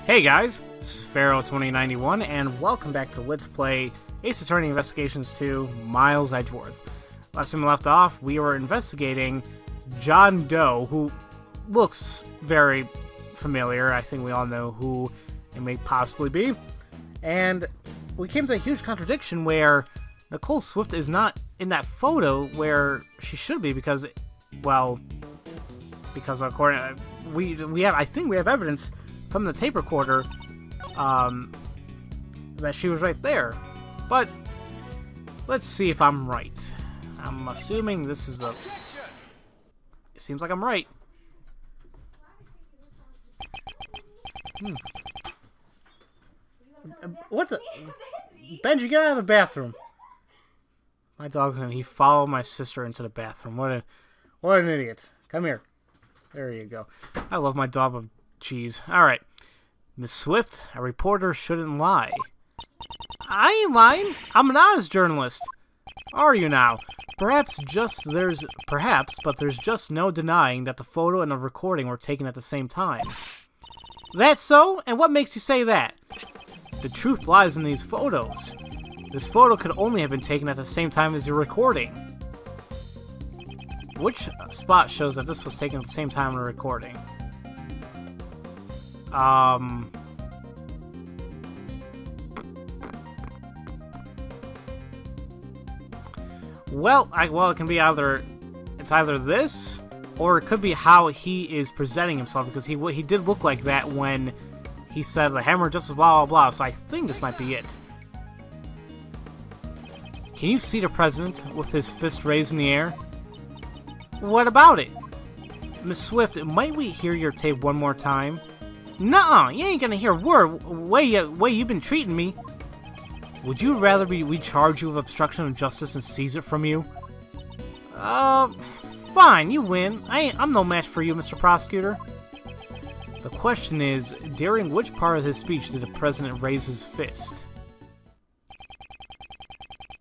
Hey guys, this is Pharaoh 2091, and welcome back to Let's Play Ace Attorney Investigations 2, Miles Edgeworth. Last time we left off, we were investigating John Doe, who looks very familiar. I think we all know who it may possibly be. And we came to a huge contradiction where Nicole Swift is not in that photo where she should be because, well, because according I think we have evidence from the tape recorder that she was right there. But let's see if I'm right. I'm assuming this is a... It seems like I'm right. What the... Benji, get out of the bathroom. My dog's in. He followed my sister into the bathroom. What an idiot. Come here. There you go. I love my dog, but jeez. Alright. Miss Swift, a reporter shouldn't lie. I ain't lying. I'm an honest journalist. Are you now? Perhaps, but there's just no denying that the photo and the recording were taken at the same time. That's so? And what makes you say that? The truth lies in these photos. This photo could only have been taken at the same time as the recording. Which spot shows that this was taken at the same time as the recording? Well, it can be either this, or it could be how he is presenting himself, because he did look like that when he said the hammer justice blah blah blah, so I think this might be it. Can you see the president with his fist raised in the air? What about it? Miss Swift, might we hear your tape one more time? Nuh-uh, you ain't gonna hear a word way you've been treating me. Would you rather we charge you with obstruction of justice and seize it from you? Fine, you win. I'm no match for you, Mr. Prosecutor. The question is, during which part of his speech did the president raise his fist?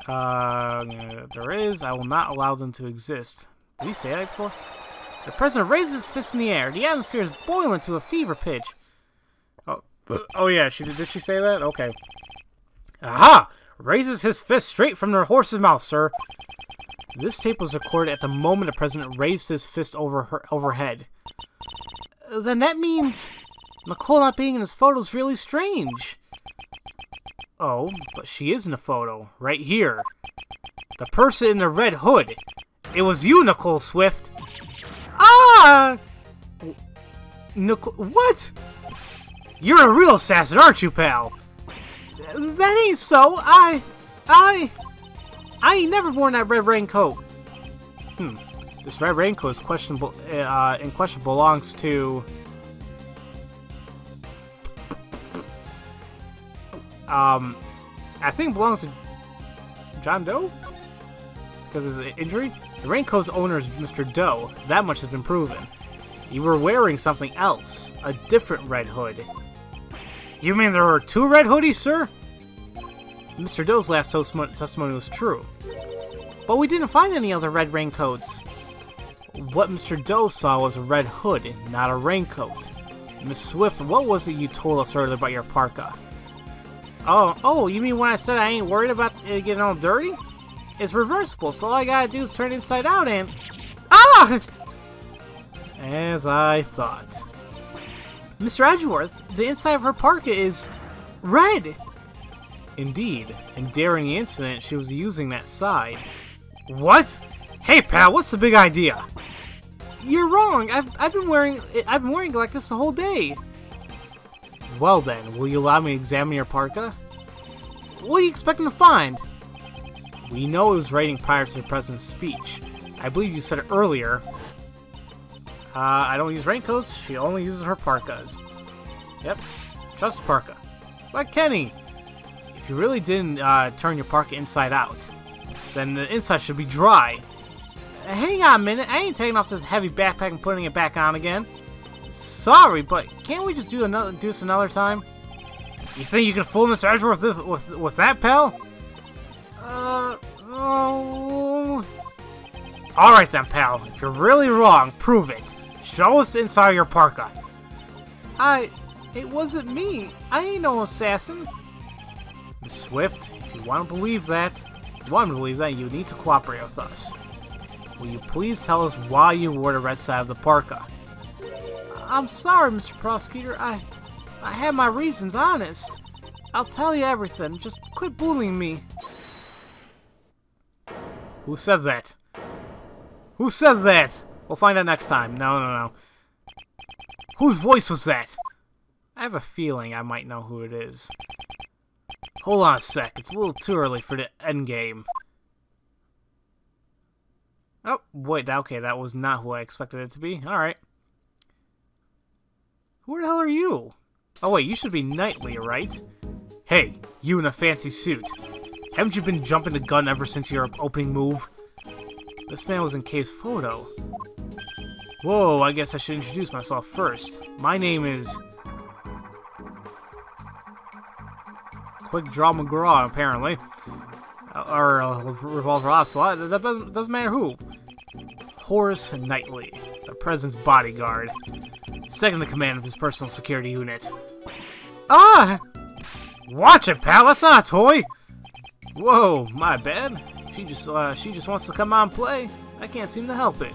There is. I will not allow them to exist. Did he say that before? The president raises his fist in the air. The atmosphere is boiling to a fever pitch. Oh yeah, did she say that? Okay. Aha! Raises his fist straight from the horse's mouth, sir. This tape was recorded at the moment the president raised his fist overhead. Then that means Nicole not being in his photo is really strange. Oh, but she is in the photo, right here. The person in the red hood. It was you, Nicole Swift. Ah! Nicole, what? You're a real assassin, aren't you, pal? That ain't so. I ain't never worn that red raincoat. This red raincoat is questionable. In question belongs to. I think it belongs to John Doe because of his injury. The raincoat's owner is Mr. Doe. That much has been proven. You were wearing something else, a different red hood. You mean there were two red hoodies, sir? Mr. Doe's last testimony was true. But we didn't find any other red raincoats. What Mr. Doe saw was a red hood, not a raincoat. Miss Swift, what was it you told us earlier about your parka? Oh, you mean when I said I ain't worried about it getting all dirty? It's reversible, so all I gotta do is turn it inside out and... Ah! As I thought. Mr. Edgeworth, the inside of her parka is red. Indeed, and during the incident, she was using that side. What? Hey, pal, what's the big idea? You're wrong. I've been wearing it like this the whole day. Well then, will you allow me to examine your parka? What are you expecting to find? We know it was writing prior to the president's speech. I believe you said it earlier. I don't use raincoats. She only uses her parkas. Yep, just parka. Like Kenny. If you really didn't turn your parka inside out, then the inside should be dry. Hang on a minute. I ain't taking off this heavy backpack and putting it back on again. Sorry, but can't we just do this another time? You think you can fool Mr. Edgeworth with that, pal? Oh. Alright then, pal. If you're really wrong, prove it. Show us inside your parka. It wasn't me. I ain't no assassin. Miss Swift, if you want to believe that, you need to cooperate with us. Will you please tell us why you wore the red side of the parka? I'm sorry, Mr. Prosecutor. I had my reasons, honest. I'll tell you everything. Just quit bullying me. Who said that? Who said that? We'll find out next time. No. Whose voice was that? I have a feeling I might know who it is. Hold on a sec. It's a little too early for the endgame. Oh, wait. Okay, that was not who I expected it to be. Alright. Who the hell are you? Oh, wait. You should be Knightley, right? Hey, you in a fancy suit. Haven't you been jumping the gun ever since your opening move? This man was in Kay's photo. Whoa, I guess I should introduce myself first. My name is... Quick Draw McGraw, apparently. Or Revolver Ocelot. That doesn't matter who. Horace Knightley, the president's bodyguard. Second in command of his personal security unit. Ah! Watch it, pal! That's not a toy! Whoa, my bad. She just wants to come out and play. I can't seem to help it.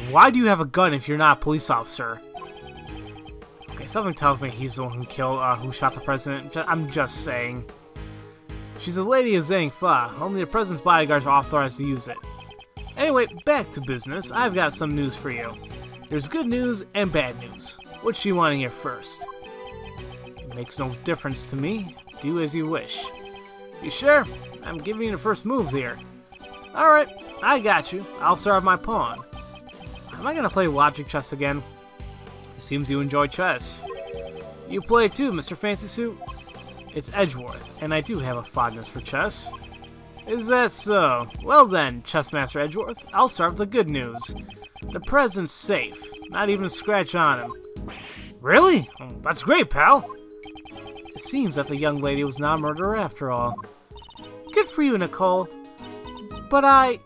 Why do you have a gun if you're not a police officer? Okay, something tells me he's the one who shot the president. I'm just saying. She's a lady of Zhang Fa. Only the president's bodyguards are authorized to use it. Anyway, back to business. I've got some news for you. There's good news and bad news. What do you want to hear first? It makes no difference to me. Do as you wish. You sure? I'm giving you the first moves here. Alright, I got you. I'll start my pawn. Am I going to play logic chess again? It seems you enjoy chess. You play too, Mr. Fancy Suit? It's Edgeworth, and I do have a fondness for chess. Is that so? Well then, Chessmaster Edgeworth, I'll start with the good news. The president's safe. Not even a scratch on him. Really? Oh, that's great, pal. It seems that the young lady was not a murderer after all. Good for you, Nicole. But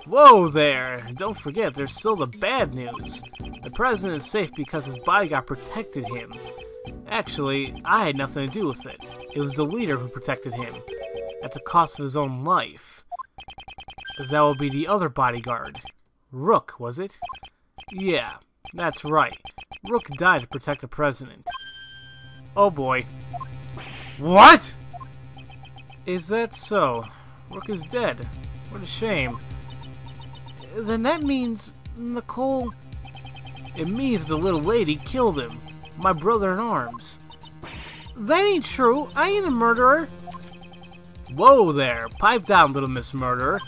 Whoa there! Don't forget, there's still the bad news. The president is safe because his bodyguard protected him. Actually, I had nothing to do with it. It was the leader who protected him, at the cost of his own life. That will be the other bodyguard. Rook, was it? Yeah, that's right. Rook died to protect the president. Oh boy. What?! Is that so? Rook is dead. What a shame. Then that means Nicole... It means the little lady killed him. My brother in arms. That ain't true. I ain't a murderer. Whoa there. Pipe down, little Miss Murderer.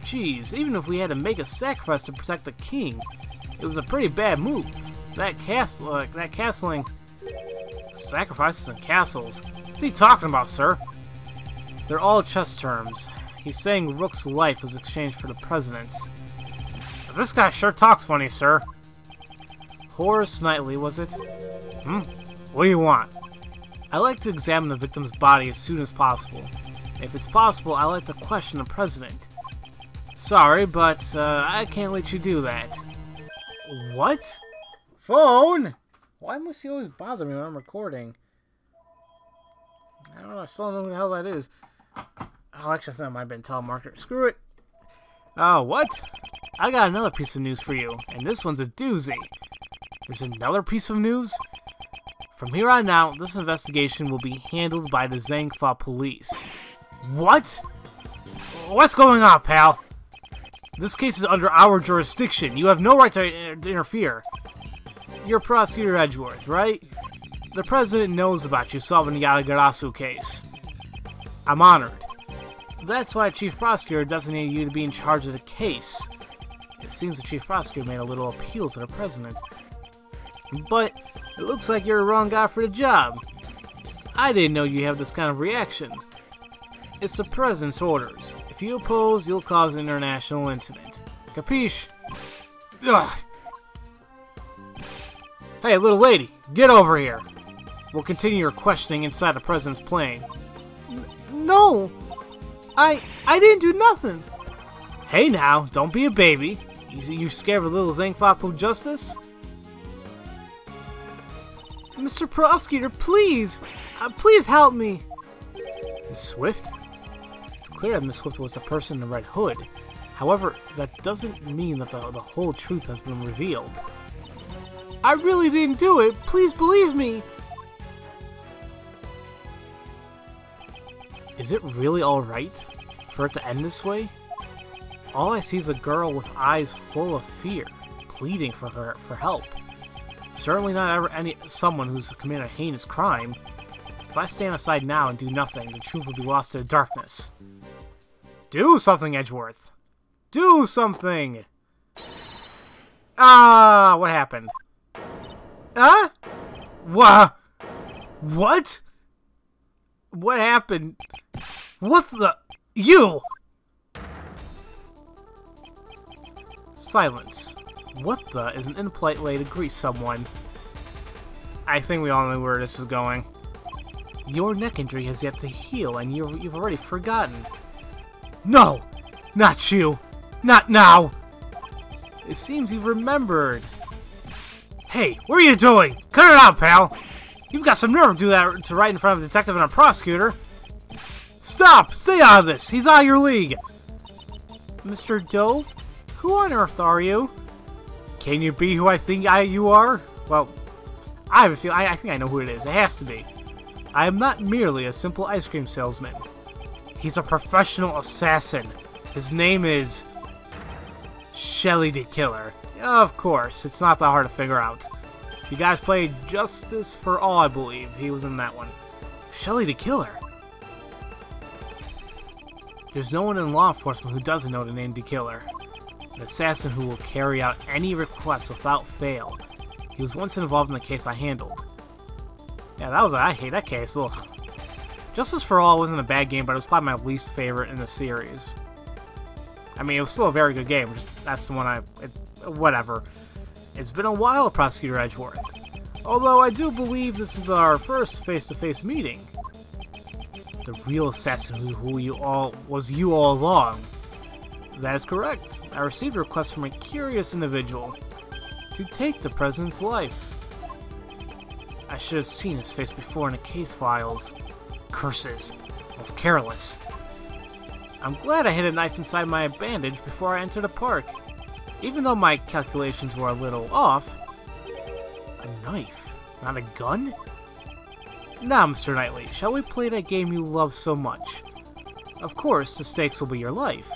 Jeez, even if we had to make a sacrifice to protect the king, it was a pretty bad move. That castling... Sacrifices and castles. What's he talking about, sir? They're all chess terms. He's saying Rook's life was exchanged for the president's. This guy sure talks funny, sir. Horace Knightley, was it? What do you want? I like to examine the victim's body as soon as possible. If it's possible, I like to question the president. Sorry, but I can't let you do that. What? Phone? Why must you always bother me when I'm recording? I don't know, I still don't know who the hell that is. Oh, actually, I think it might have been telemarketer. Screw it. Oh, what? I got another piece of news for you, and this one's a doozy. There's another piece of news? From here on out, this investigation will be handled by the Zhang Fa police. What? What's going on, pal? This case is under our jurisdiction. You have no right to interfere. You're Prosecutor Edgeworth, right? The president knows about you solving the Yatagarasu case. I'm honored. That's why Chief Prosecutor designated you to be in charge of the case. It seems the Chief Prosecutor made a little appeal to the president. But it looks like you're the wrong guy for the job. I didn't know you have this kind of reaction. It's the president's orders. If you oppose, you'll cause an international incident. Capiche? Ugh. Hey, little lady, get over here. We'll continue your questioning inside the president's plane. No! I didn't do nothing! Hey now, don't be a baby. You scared of a little Zhang Fa justice? Mr. Prosecutor, please! Please help me! Miss Swift? It's clear that Miss Swift was the person in the red hood. However, that doesn't mean that the whole truth has been revealed. I really didn't do it! Please believe me! Is it really alright for it to end this way? All I see is a girl with eyes full of fear, pleading for help. Certainly not ever someone who's committed a heinous crime. If I stand aside now and do nothing, the truth will be lost to the darkness. Do something, Edgeworth! Do something! Ah, what happened? Huh? What? What? What happened? What the? You! Silence. What the is an impolite way to greet someone. I think we all know where this is going. Your neck injury has yet to heal, and you've already forgotten. No! Not you! Not now! It seems you've remembered. Hey, what are you doing? Cut it out, pal! You've got some nerve to do that right in front of a detective and a prosecutor. Stop! Stay out of this! He's out of your league! Mr. Doe? Who on earth are you? Can you be who I think you are? Well, I have a feeling. I think I know who it is. It has to be. I am not merely a simple ice cream salesman. He's a professional assassin. His name is Shelly the Killer. Of course, it's not that hard to figure out. If you guys played Justice for All, I believe, he was in that one. Shelly the Killer. There's no one in law enforcement who doesn't know the name the Killer. An assassin who will carry out any request without fail. He was once involved in the case I handled. Yeah, I hate that case. Ugh. Justice for All wasn't a bad game, but it was probably my least favorite in the series. I mean, it was still a very good game. That's the one whatever. It's been a while, Prosecutor Edgeworth. Although I do believe this is our first face-to-face meeting. The real assassin was you all along. That is correct. I received a request from a curious individual to take the president's life. I should have seen his face before in the case files. Curses. I was careless. I'm glad I hid a knife inside my bandage before I entered the park. Even though my calculations were a little off. A knife? Not a gun? Now, Mr. Knightley, shall we play that game you love so much? Of course, the stakes will be your life.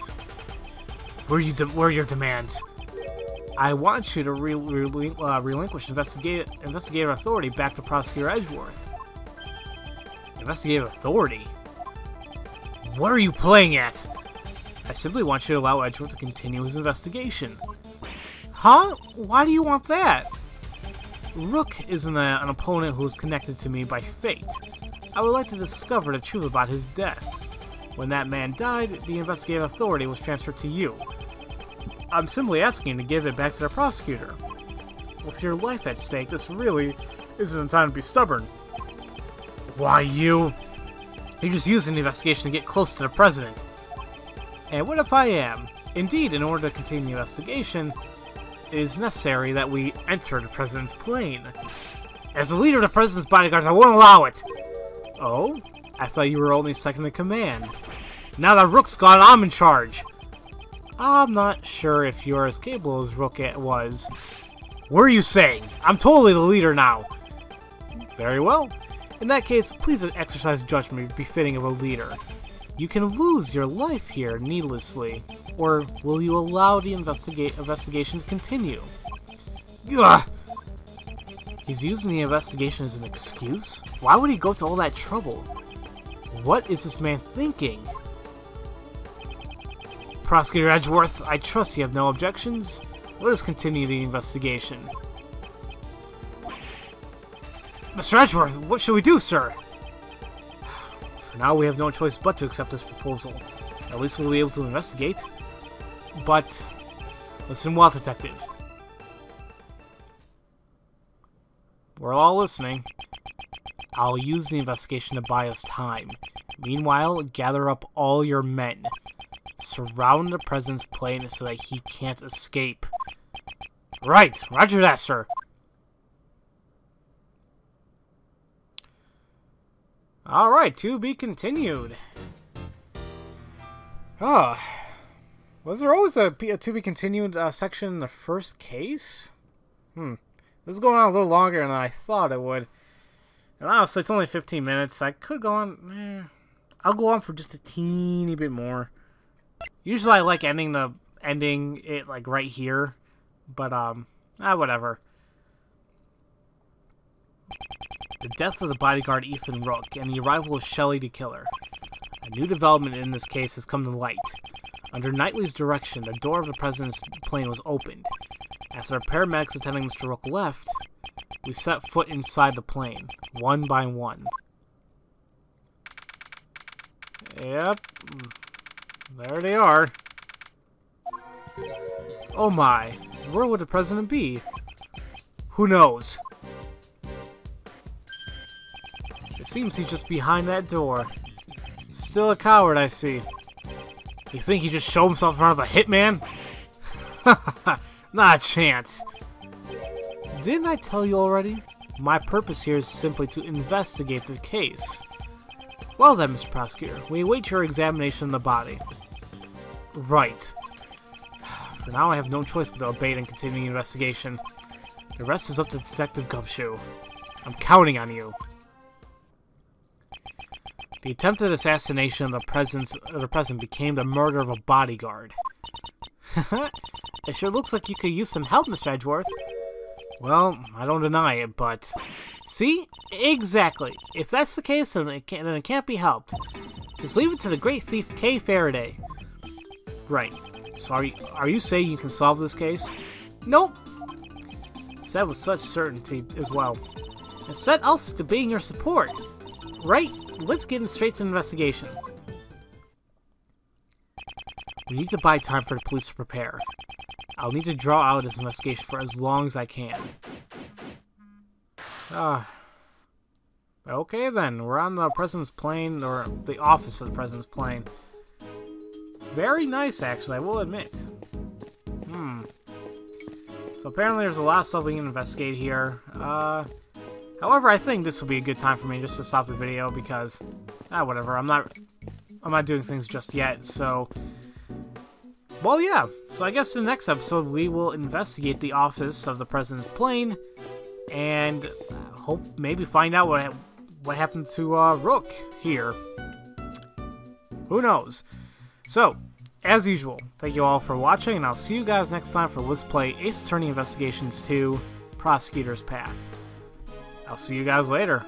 What are your demands? I want you to relinquish investigative authority back to Prosecutor Edgeworth. Investigative authority? What are you playing at? I simply want you to allow Edgeworth to continue his investigation. Huh? Why do you want that? Rook is an opponent who is connected to me by fate. I would like to discover the truth about his death. When that man died, the investigative authority was transferred to you. I'm simply asking to give it back to the prosecutor. With your life at stake, this really isn't a time to be stubborn. Why, you're just using the investigation to get close to the president. And what if I am? Indeed, in order to continue the investigation, it is necessary that we enter the president's plane. As the leader of the president's bodyguards, I won't allow it! Oh? I thought you were only second in command. Now that Rook's gone, I'm in charge. I'm not sure if you're as capable as Rook was. What are you saying? I'm totally the leader now. Very well. In that case, please exercise judgment befitting of a leader. You can lose your life here needlessly, or will you allow the investigation to continue? Ugh. He's using the investigation as an excuse? Why would he go to all that trouble? What is this man thinking? Prosecutor Edgeworth, I trust you have no objections. Let us continue the investigation. Mr. Edgeworth, what should we do, sir? For now, we have no choice but to accept this proposal. At least we'll be able to investigate. But, listen well, Detective. We're all listening. I'll use the investigation to buy us time. Meanwhile, gather up all your men. Surround the president's plane so that he can't escape. Right, roger that, sir. Alright, to be continued. Oh, was there always a to be continued section in the first case? This is going on a little longer than I thought it would. And honestly, it's only 15 minutes. I could go on. I'll go on for just a teeny bit more. Usually, I like ending it like right here, but whatever. The death of the bodyguard Ethan Rook and the arrival of Shelley to kill her. A new development in this case has come to light. Under Knightley's direction, the door of the president's plane was opened. After our paramedics attending Mr. Rook left, we set foot inside the plane, one by one. Yep. There they are. Oh my. Where would the president be? Who knows? It seems he's just behind that door. Still a coward, I see. You think he just showed himself in front of a hitman? Not a chance. Didn't I tell you already? My purpose here is simply to investigate the case. Well then, Mr. Prosecutor, we await your examination of the body. Right. For now, I have no choice but to obey and continue the investigation. The rest is up to Detective Gumshoe. I'm counting on you. The attempted assassination of the president became the murder of a bodyguard. It sure looks like you could use some help, Mr. Edgeworth. Well, I don't deny it, but... See? Exactly. If that's the case, then it can't be helped. Just leave it to the great thief Kay Faraday. Right. So are you saying you can solve this case? Nope. Said with such certainty as well. Instead, I'll stick to being your support. Right? Let's get straight to the investigation. We need to buy time for the police to prepare. I'll need to draw out this investigation for as long as I can. Okay then, we're on the president's plane, or the office of the president's plane. Very nice, actually, I will admit. So apparently there's a lot of stuff we can investigate here. However, I think this will be a good time for me just to stop the video because, whatever. I'm not doing things just yet. So, well, yeah. So I guess in the next episode we will investigate the office of the president's plane and hope maybe find out what happened to Rook here. Who knows? So, as usual, thank you all for watching, and I'll see you guys next time for Let's Play Ace Attorney Investigations 2: Prosecutor's Path. I'll see you guys later.